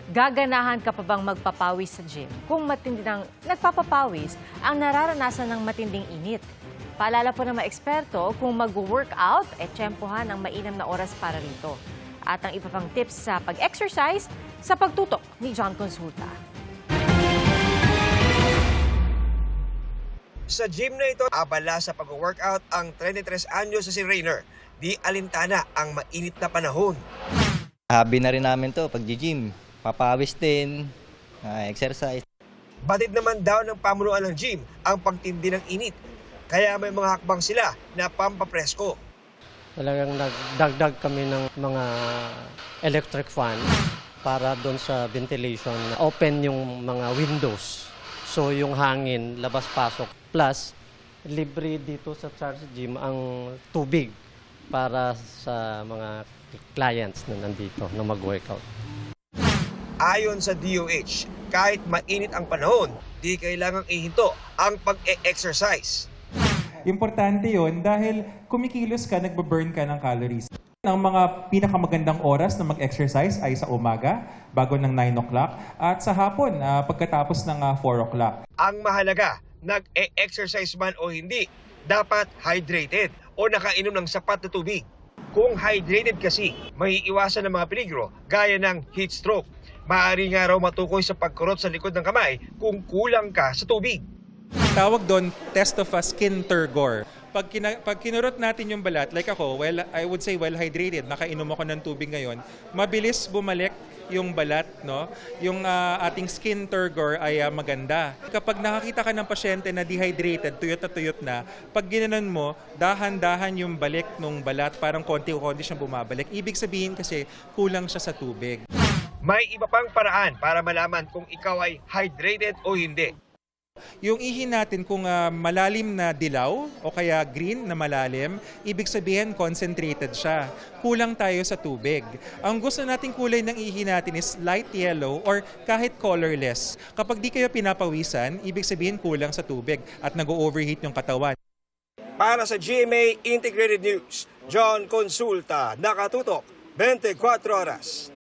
Gaganahan ka pa bang magpapawis sa gym kung matindi ng nagpapapawis ang nararanasan ng matinding init? Paalala po ng mga eksperto, kung mag-workout, tsempohan ang mainam na oras para rito. At ang iba pang tips sa pag-exercise sa pagtutok ni John Consulta. Sa gym na ito, abala sa pag-workout ang 33 anyos na si Rainer. Di alintana ang mainit na panahon. Hobby na rin namin to, pag-gym. Papawis din, exercise. Batid naman daw ng pamunuan ng gym ang pagtindi ng init. Kaya may mga hakbang sila na pampapresko. Talagang nagdagdag kami ng mga electric fan para doon sa ventilation. Open yung mga windows. So yung hangin, labas-pasok. Plus, libre dito sa Charge Gym ang tubig para sa mga clients na nandito na mag-workout. Ayon sa DOH, kahit mainit ang panahon, di kailangang ihinto ang pag-e-exercise. Importante yon dahil kumikilos ka, nagbaburn ka ng calories. Ang mga pinakamagandang oras na mag-exercise ay sa umaga, bago ng 9 o'clock, at sa hapon, pagkatapos ng 4 o'clock. Ang mahalaga, nag-e-exercise man o hindi, dapat hydrated o nakainom ng sapat na tubig. Kung hydrated kasi, may iwasan ng mga peligro gaya ng heat stroke. Maaari nga raw matukoy sa pagkurot sa likod ng kamay kung kulang ka sa tubig. Tawag doon, test of a skin turgor. Pag kinurot natin yung balat, like ako, I would say well-hydrated, nakainom ako ng tubig ngayon, mabilis bumalik yung balat, no? Yung ating skin turgor ay maganda. Kapag nakakita ka ng pasyente na dehydrated, tuyot na, pag ginanon mo, dahan-dahan yung balik ng balat, parang konti-konti siyang bumabalik. Ibig sabihin kasi kulang siya sa tubig. May iba pang paraan para malaman kung ikaw ay hydrated o hindi. Yung ihi natin kung malalim na dilaw o kaya green na malalim, ibig sabihin concentrated siya. Kulang tayo sa tubig. Ang gusto nating kulay ng ihi natin is light yellow or kahit colorless. Kapag di kayo pinapawisan, ibig sabihin kulang sa tubig at nag-overheat yung katawan. Para sa GMA Integrated News, John Consulta, nakatutok 24 oras.